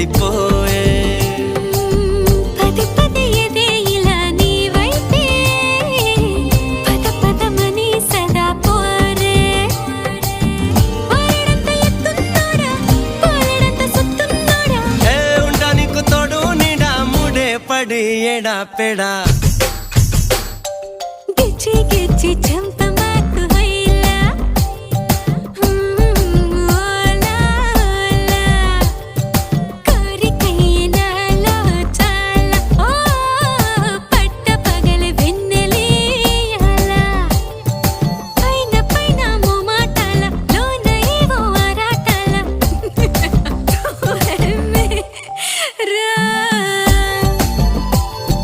అయిపోయే పది పది ఎదే ఇలా నీ వైపే పద పదమని సదా పోరే పోరడంత ఎత్తున్నోడా పోరడంత సుత్తున్నోడా ఏ ఉండా నీకు తోడు నీడా మూడే పడి ఎడా పెడా గిచ్చి గిచ్చి చంప